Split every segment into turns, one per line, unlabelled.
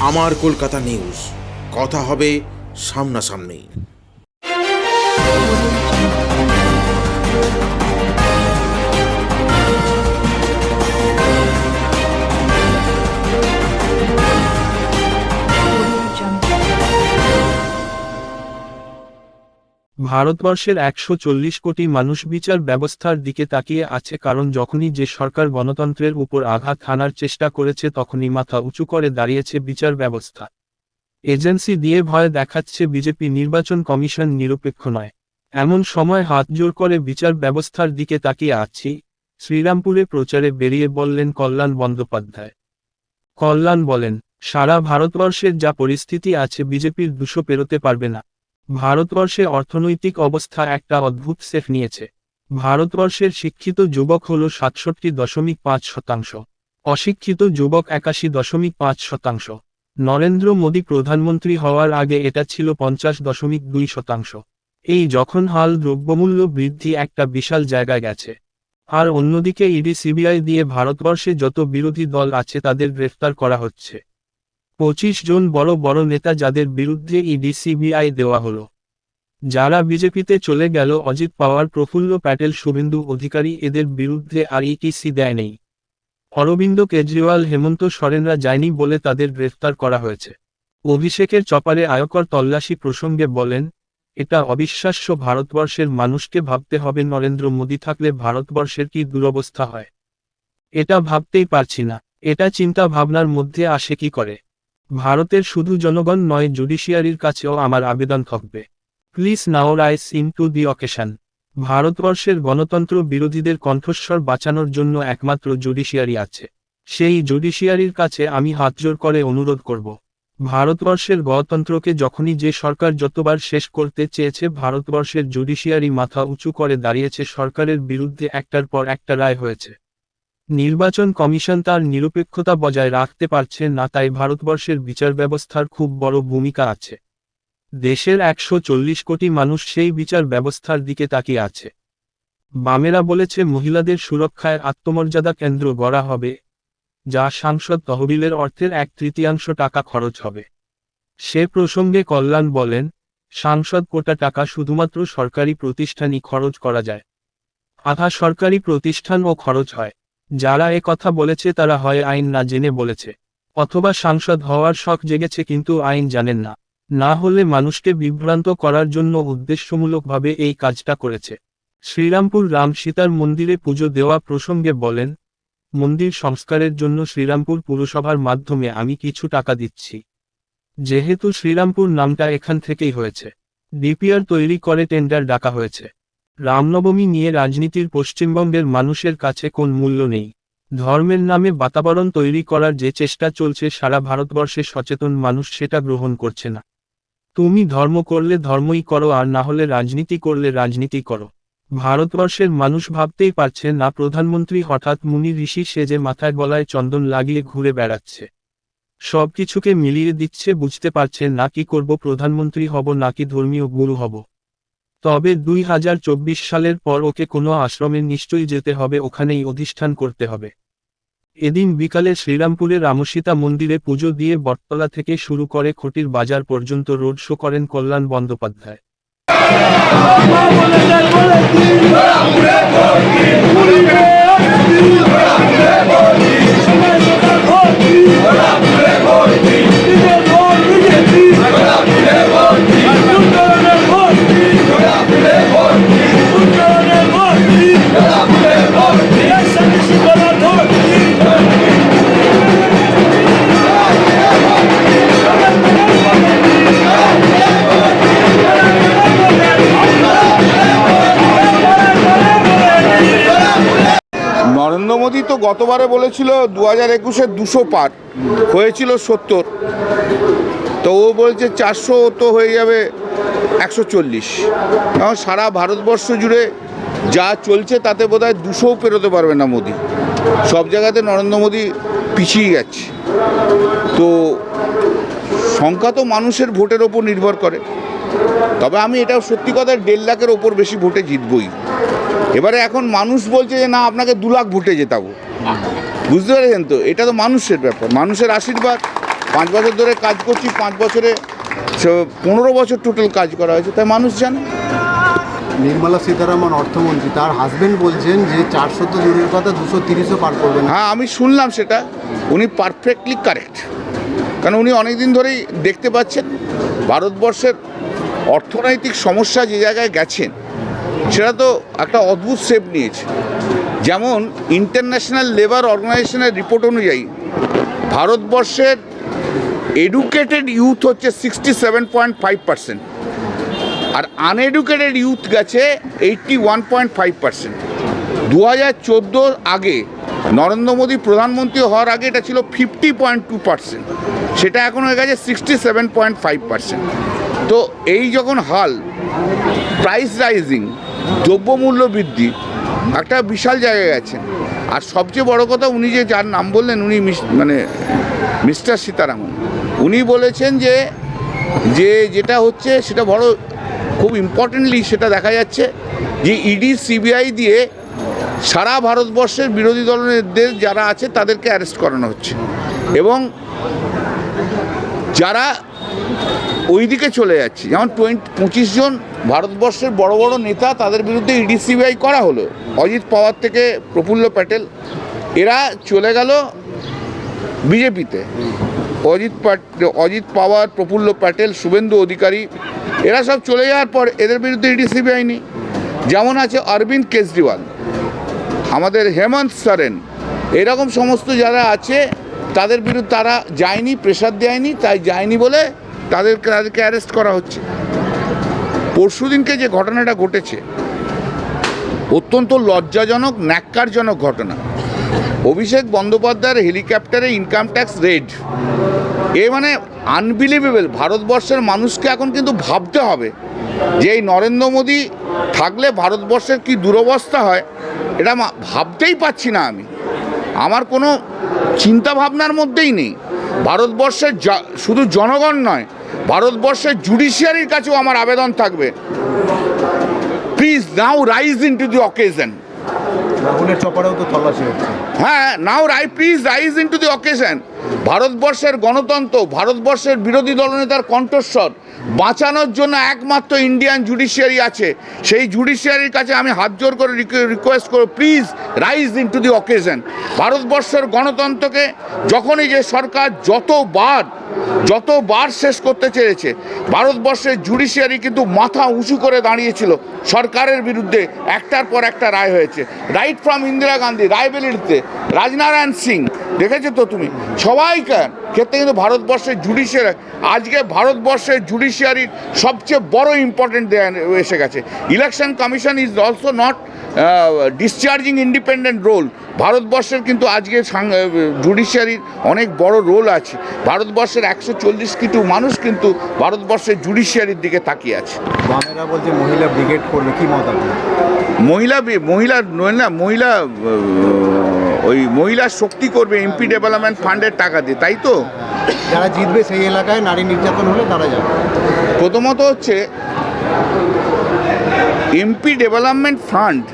আমার কলকাতা নিউজ, কথা হবে সামনাসামনি।
ভারতবর্ষের ১৪০ কোটি মানুষ বিচার ব্যবস্থার দিকে তাকিয়ে আছে, কারণ যখনই যে সরকার গণতন্ত্রের উপর আঘাত হানার চেষ্টা করেছে তখনই মাথা উঁচু করে দাঁড়িয়েছে বিচার ব্যবস্থা। এজেন্সি দিয়ে ভয় দেখাচ্ছে বিজেপি, নির্বাচন কমিশন নিরপেক্ষ নয়। এমন সময় হাতজোড় করে বিচার ব্যবস্থার দিকে তাকিয়ে আছি, শ্রীরামপুরে প্রচারে বেরিয়ে বললেন কল্যাণ বন্দ্যোপাধ্যায়। কল্যাণ বলেন, সারা ভারতবর্ষের যা পরিস্থিতি আছে বিজেপির ২০০ পেরোতে পারবে না। ভারতবর্ষে অর্থনৈতিক অবস্থা একটা অদ্ভুত সেফ নিয়েছে। ভারতবর্ষের শিক্ষিত যুবক হল ৬৭.৫%, অশিক্ষিত যুবক ৮১.৫%। নরেন্দ্র মোদী প্রধানমন্ত্রী হওয়ার আগে এটা ছিল ৫০.২%। এই যখন হাল, দ্রব্যমূল্য বৃদ্ধি একটা বিশাল জায়গায় গেছে। আর অন্যদিকে ইডি সিবিআই দিয়ে ভারতবর্ষে যত বিরোধী দল আছে তাদের গ্রেফতার করা হচ্ছে। ২৫ জন বড় বড় নেতা যাদের বিরুদ্ধে ইডি সিবিআই দেওয়া হলো। যারা বিজেপিতে চলে গেল, অজিত পাওয়ার, প্রফুল্ল প্যাটেল, শুভেন্দু অধিকারী, এদের বিরুদ্ধে আর ইডিসি দেয় নেই। অরবিন্দ কেজরিওয়াল, হেমন্ত সোরেনরা যায়নি বলে তাদের গ্রেফতার করা হয়েছে। অভিষেকের চপারে আয়কর তল্লাশি প্রসঙ্গে বলেন, এটা অবিশ্বাস্য। ভারতবর্ষের মানুষকে ভাবতে হবে নরেন্দ্র মোদী থাকলে ভারতবর্ষের কি দুরবস্থা হয়। এটা ভাবতেই পারছি না। এটা চিন্তা ভাবনার মধ্যে আসে কি করে। ভারতের শুধু জনগণ নয়, জুডিশিয়ারির কাছেও আমার আবেদন থাকবে। Please now rise in to the occasion. ভারতবর্ষের গণতন্ত্র বিরোধীদের কণ্ঠস্বর বাঁচানোর জন্য একমাত্র জুডিশিয়ারি আছে। সেই জুডিশিয়ারির কাছে আমি হাতজোড় করে অনুরোধ করব। ভারতবর্ষের গণতন্ত্রকে যখনই যে সরকার যতবার শেষ করতে চেয়েছে, ভারতবর্ষের জুডিশিয়ারি মাথা উঁচু করে দাঁড়িয়েছে, সরকারের বিরুদ্ধে একটার পর একটা রায় হয়েছে। নির্বাচন কমিশন তার নিরপেক্ষতা বজায় রাখতে পারছে না, তাই ভারতবর্ষের বিচার ব্যবস্থার খুব বড় ভূমিকা আছে। দেশের ১৪০ কোটি মানুষ সেই বিচার ব্যবস্থার দিকে তাকিয়ে আছে। বামেরা বলেছে মহিলাদের সুরক্ষায় আত্মমর্যাদা কেন্দ্র গড়া হবে, যা সাংসদ তহবিলের অর্থের ১/৩ টাকা খরচ হবে। সে প্রসঙ্গে কল্যাণ বলেন, সাংসদ কোটা টাকা শুধুমাত্র সরকারি প্রতিষ্ঠানই খরচ করা যায়। আধা সরকারি প্রতিষ্ঠানও খরচ হয়। যারা এ কথা বলেছে তারা হয় আইন না জেনে বলেছে, অথবা সাংসদ হওয়ার শখ জেগেছে কিন্তু আইন জানেন না, না হলে মানুষকে বিভ্রান্ত করার জন্য উদ্দেশ্যমূলকভাবে এই কাজটা করেছে। শ্রীরামপুর রাম সীতার মন্দিরে পুজো দেওয়া প্রসঙ্গে বলেন, মন্দির সংস্কারের জন্য শ্রীরামপুর পুরসভার মাধ্যমে আমি কিছু টাকা দিচ্ছি। যেহেতু শ্রীরামপুর নামটা এখান থেকেই হয়েছে, ডিপিআর তৈরি করে টেন্ডার ডাকা হয়েছে। রামনবমী নিয়ে রাজনীতির পশ্চিমবঙ্গের মানুষের কাছে কোন মূল্য নেই। ধর্মের নামে বাতাবরণ তৈরি করার যে চেষ্টা চলছে, সারা ভারতবর্ষে সচেতন মানুষ সেটা গ্রহণ করছে না। তুমি ধর্ম করলে ধর্মই করো, আর না হলে রাজনীতি করলে রাজনীতি করো। ভারতবর্ষের মানুষ ভাবতেই পারছে না প্রধানমন্ত্রী হঠাৎ মুনি ঋষি সেজে মাথায় গলায় চন্দন লাগিয়ে ঘুরে বেড়াচ্ছে। সবকিছুকে মিলিয়ে দিচ্ছে, বুঝতে পারছে না কি করব, প্রধানমন্ত্রী হব নাকি ধর্মীয় গুরু হব। তবে ২০২৪ সালের পর ওকে কোনো আশ্রমে নিশ্চয়ই যেতে হবে, ওখানেই অধিষ্ঠান করতে হবে। এদিন বিকালে শ্রীরামপুরে রামসীতা মন্দিরে পুজো দিয়ে বটতলা থেকে শুরু করে খটির বাজার পর্যন্ত রোড শো করেন কল্যাণ বন্দ্যোপাধ্যায়।
নরেন্দ্র মোদী তো গতবারে বলেছিল 2021-এ 200 পার হয়েছিল 70, তো ও বলছে 400 তো হয়ে যাবে 140। এখন সারা ভারতবর্ষ জুড়ে যা চলছে তাতে বোধহয় 200ও পেরোতে পারবে না মোদী। সব জায়গাতে নরেন্দ্র মোদী পিছিয়ে গেছে। তো সংখ্যা তো মানুষের ভোটের ওপর নির্ভর করে। তবে আমি এটাও সত্যি কথা, 1.5 লাখের ওপর বেশি ভোটে জিতবই। এবারে এখন মানুষ বলছে যে না, আপনাকে 2 লাখ ভোটে জেতাবো। বুঝতে পেরেছেন তো? এটা তো মানুষের ব্যাপার, মানুষের আশীর্বাদ। 5 বছর ধরে কাজ করছি, 5 বছরে 15 বছর টোটাল কাজ করা হয়েছে, তাই মানুষ জানে।
নির্মলা সীতারামন অর্থমন্ত্রী, তার হাজবেন্ড বলছেন যে 400 তো দূরের কথা, 230ও পার করবেন।
হ্যাঁ, আমি শুনলাম সেটা। উনি পারফেক্টলি কারেক্ট, কারণ উনি অনেক দিন ধরেই দেখতে পাচ্ছেন ভারতবর্ষের অর্থনৈতিক সমস্যা যে জায়গায় গেছেন সেটা তো একটা অদ্ভুত শেপ নিয়েছে। যেমন ইন্টারন্যাশনাল লেবার অর্গানাইজেশনের রিপোর্ট অনুযায়ী ভারতবর্ষের এডুকেটেড ইউথ হচ্ছে 67.5%, আর আনএডুকেটেড ইউথ গেছে 81.5%। 2014 আগে নরেন্দ্র মোদী প্রধানমন্ত্রী হওয়ার আগে এটা ছিল 50.2%, সেটা এখন হয়ে গেছে 67.5%। তো এই যখন হাল, প্রাইস রাইজিং, দ্রব্যমূল্য বৃদ্ধি একটা বিশাল জায়গায় গেছেন। আর সবচেয়ে বড় কথা, উনি যে যার নাম বললেন, উনি মিস্টার সীতারামন, উনি বলেছেন যে যেটা হচ্ছে সেটা বড় খুব ইম্পর্টেন্টলি সেটা দেখা যাচ্ছে যে ইডি সিবিআই দিয়ে সারা ভারতবর্ষের বিরোধী দলের যারা আছে তাদেরকে অ্যারেস্ট করানো হচ্ছে, এবং যারা ওই দিকে চলে যাচ্ছে, যেমন 25 জন ভারতবর্ষের বড় বড় নেতা, তাদের বিরুদ্ধে ইডি সিবিআই করা হলো। অজিত পাওয়ার থেকে প্রফুল্ল প্যাটেল, এরা চলে গেল বিজেপিতে। অজিত পাওয়ার, প্রফুল্ল প্যাটেল, শুভেন্দু অধিকারী, এরা সব চলে যাওয়ার পর এদের বিরুদ্ধে ইডি সিবিআই নেই। যেমন আছে অরবিন্দ কেজরিওয়াল, আমাদের হেমন্ত সোরেন, এরকম সমস্ত যারা আছে তাদের বিরুদ্ধে তারা যায়নি, প্রেশার দেয়নি, তাই যায়নি বলে তাদেরকে অ্যারেস্ট করা হচ্ছে। পরশুদিনকে যে ঘটনাটা ঘটেছে অত্যন্ত লজ্জাজনক, ন্যাক্কারজনক ঘটনা। অভিষেক বন্দ্যোপাধ্যায়ের হেলিকপ্টারে ইনকাম ট্যাক্স রেড, এ মানে আনবিলিভেবল। ভারতবর্ষের মানুষকে এখন কিন্তু ভাবতে হবে যে এই নরেন্দ্র মোদী থাকলে ভারতবর্ষের কি দুরবস্থা হয়, এটা ভাবতেই পাচ্ছি না আমি। আমার কোনো চিন্তা ভাবনার মধ্যেই নেই। ভারতবর্ষের শুধু জনগণ নয়, ভারতবর্ষের জুডিশিয়ারির কাছেও আমার আবেদন থাকবে, please now rise into the occasion.
রাহুলের চপারেও তো তল্লাশি হচ্ছে।
হ্যাঁ, now please rise into the occasion. ভারতবর্ষের গণতন্ত্র, ভারতবর্ষের বিরোধী দলনেতার কণ্ঠস্বর বাঁচানোর জন্য একমাত্র ইন্ডিয়ান জুডিশিয়ারি আছে। সেই জুডিশিয়ারির কাছে আমি হাত জোর করে রিকোয়েস্ট করব, please rise into the occasion. ভারতবর্ষের গণতন্ত্রকে যখনই যে সরকার যতবার শেষ করতে চেয়েছে, ভারতবর্ষের জুডিশিয়ারি কিন্তু মাথা উঁচু করে দাঁড়িয়েছিল সরকারের বিরুদ্ধে। একটার পর একটা রায় হয়েছে, রাইট ফ্রম ইন্দিরা গান্ধী, রায়বেরিলিতে রাজনারায়ণ সিং, দেখেছো তো তুমি, সবাইকার ক্ষেত্রে কিন্তু ভারতবর্ষের জুডিশিয়ারি, আজকে ভারতবর্ষের জুডিশিয়ারির সবচেয়ে বড় ইম্পর্টেন্ট এসে গেছে। Election commission is also not discharging independent role. ভারতবর্ষের কিন্তু আজকে জুডিশিয়ারির অনেক বড় রোল আছে। ভারতবর্ষের 140 কোটি মানুষ কিন্তু ভারতবর্ষের জুডিশিয়ারির দিকে তাকিয়ে আছে।
বামেরা বলছে মহিলা ব্রিগেড করবে, কি মত আপনার?
মহিলা শক্তি করবে এমপি ডেভেলপমেন্ট ফান্ডের টাকা দিয়ে, তাই তো?
যারা জিতবে সেই এলাকায় নারী নির্যাতন হলে তারা যাবে।
প্রথমত হচ্ছে এমপি ডেভেলপমেন্ট ফান্ড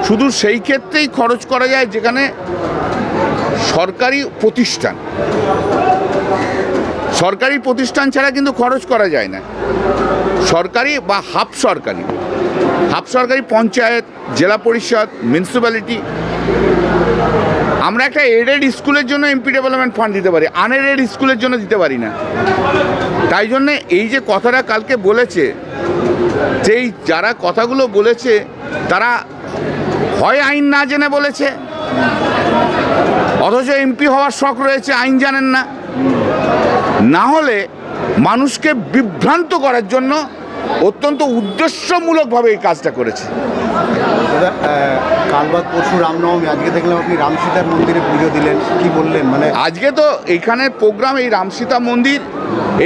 শুধু সেই ক্ষেত্রেই খরচ করা যায় যেখানে সরকারি প্রতিষ্ঠান ছাড়া কিন্তু খরচ করা যায় না। সরকারি বা হাফ সরকারি পঞ্চায়েত, জেলা পরিষদ, মিউনিসিপ্যালিটি। আমরা একটা এডেড স্কুলের জন্য এমপি ডেভেলপমেন্ট ফান্ড দিতে পারি, আনএডেড স্কুলের জন্য দিতে পারি না। তাই জন্যে এই যে কথাটা কালকে বলেছে, যেই যারা কথাগুলো বলেছে তারা হয় আইন না জেনে বলেছে, অথচ এমপি হওয়ার শখ রয়েছে, আইন জানেন না, না হলে মানুষকে বিভ্রান্ত করার জন্য অত্যন্ত উদ্দেশ্যমূলকভাবে এই কাজটা করেছে।
কাল বাদ পরশু রামনবমী, আজকে দেখলাম আপনি রামসীতার মন্দিরে পুজো দিলেন, কি বললেন? মানে
আজকে তো এইখানের প্রোগ্রাম, এই রামসীতা মন্দির,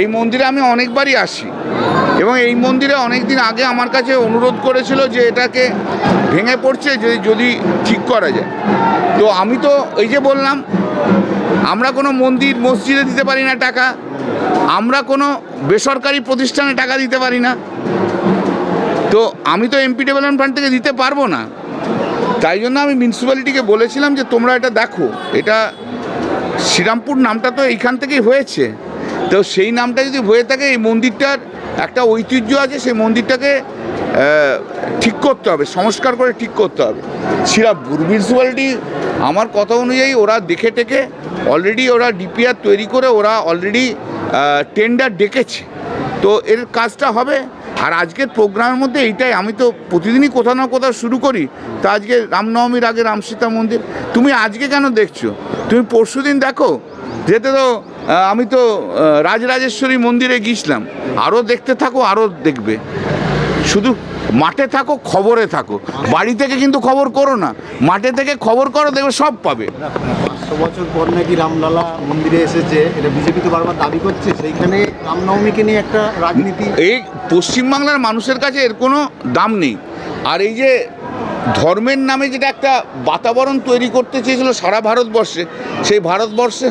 এই মন্দিরে আমি অনেকবারই আসি, এবং এই মন্দিরে অনেক দিন আগে আমার কাছে অনুরোধ করেছিল যে এটাকে ভেঙে পড়ছে, যদি ঠিক করা যায়। তো আমি তো এই যে বললাম, আমরা কোনো মন্দির মসজিদে দিতে পারি না টাকা, আমরা কোনো বেসরকারি প্রতিষ্ঠানে টাকা দিতে পারি না, তো আমি তো এমপি ডেভেলপমেন্ট ফান্ড থেকে দিতে পারবো না। তাই জন্য আমি মিউনিসিপ্যালিটিকে বলেছিলাম যে তোমরা এটা দেখো, এটা শ্রীরামপুর নামটা তো এইখান থেকেই হয়েছে, তো সেই নামটা যদি হয়ে থাকে, এই মন্দিরটার একটা ঐতিহ্য আছে, সেই মন্দিরটাকে ঠিক করতে হবে, সংস্কার করে ঠিক করতে হবে। শ্রীরামপুর মিউনিসিপ্যালিটি আমার কথা অনুযায়ী ওরা দেখে টেকে অলরেডি ওরা ডিপিআর তৈরি করে ওরা অলরেডি টেন্ডার ডেকেছে, তো এর কাজটা হবে। আর আজকের প্রোগ্রামের মধ্যে এইটাই, আমি তো প্রতিদিনই কোথাও না কোথাও শুরু করি, তা আজকে রামনবমীর আগে রামসীতা মন্দির, তুমি আজকে কেন দেখছো? তুমি পরশুদিন দেখো, যেতে তো আমি তো রাজরাজেশ্বরী মন্দিরে গিয়েছিলাম, আরও দেখতে থাকো, আরও দেখবে। শুধু মাঠে থাকো, খবরে থাকো, বাড়ি থেকে কিন্তু খবর করো না, মাঠে থেকে খবর করো, দেখবে সব পাবে।
500 বছর পর নাকি রামলালা মন্দিরে এসেছে, এটা বিজেপি তো বারবার দাবি করছে, সেইখানে রামনবমীকে নিয়ে একটা রাজনীতি।
এই পশ্চিমবাংলার মানুষের কাছে এর কোনো দাম নেই। আর এই যে ধর্মের নামে যেটা একটা বাতাবরণ তৈরি করতে চেয়েছিল সারা ভারতবর্ষে, সেই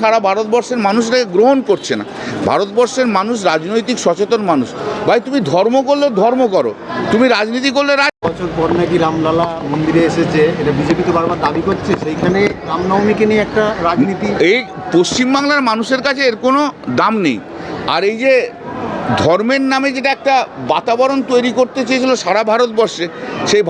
সারা ভারতবর্ষের মানুষটাকে গ্রহণ করছে না। ভারতবর্ষের মানুষ রাজনৈতিক সচেতন মানুষ। ভাই, তুমি ধর্ম করলে ধর্ম করো, তুমি রাজনীতি করলে
বছর পর নাকি রামলালা মন্দিরে এসেছে, এটা বিজেপি তো বারবার দাবি করছে, সেইখানে রামনবমীকে নিয়ে একটা রাজনীতি।
এই পশ্চিমবাংলার মানুষের কাছে এর কোনো দাম নেই। আর এই যে ধর্মের নামে যেটা একটা বাতাবরণ তৈরি করতে চেয়েছিল সারা ভারতবর্ষে, সেই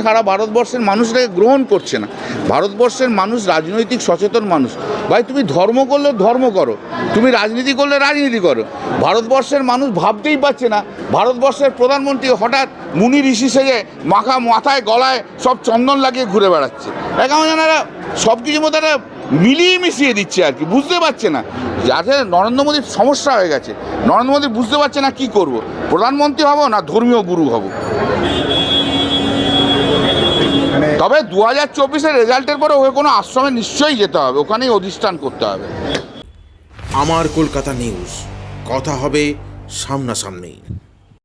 সারা ভারতবর্ষের মানুষটাকে গ্রহণ করছে না। ভারতবর্ষের মানুষ রাজনৈতিক সচেতন মানুষ। ভাই, তুমি ধর্ম করলে ধর্ম করো, তুমি রাজনীতি করলে রাজনীতি করো। ভারতবর্ষের মানুষ ভাবতেই পারছে না, ভারতবর্ষের প্রধানমন্ত্রী হঠাৎ মুনি ঋষি সেজে মাথায় গলায় সব চন্দন লাগিয়ে ঘুরে বেড়াচ্ছে। কেমন যেন সব কিছুর মধ্যে একটা মিলিয়ে মিশিয়ে দিচ্ছে আর কি, বুঝতে পারছে না। যাতে নরেন্দ্র মোদীর সমস্যা হয়ে গেছে, নরেন্দ্র মোদী বুঝতে পারছে না কি করব, প্রধানমন্ত্রী হব না ধর্মীয় গুরু হব। তবে 2024-এর রেজাল্টের পরে ওকে কোনো আশ্রমে নিশ্চয়ই যেতে হবে, ওখানেই অধিষ্ঠান করতে হবে।
আমার কলকাতা নিউজ, কথা হবে সামনাসামনি।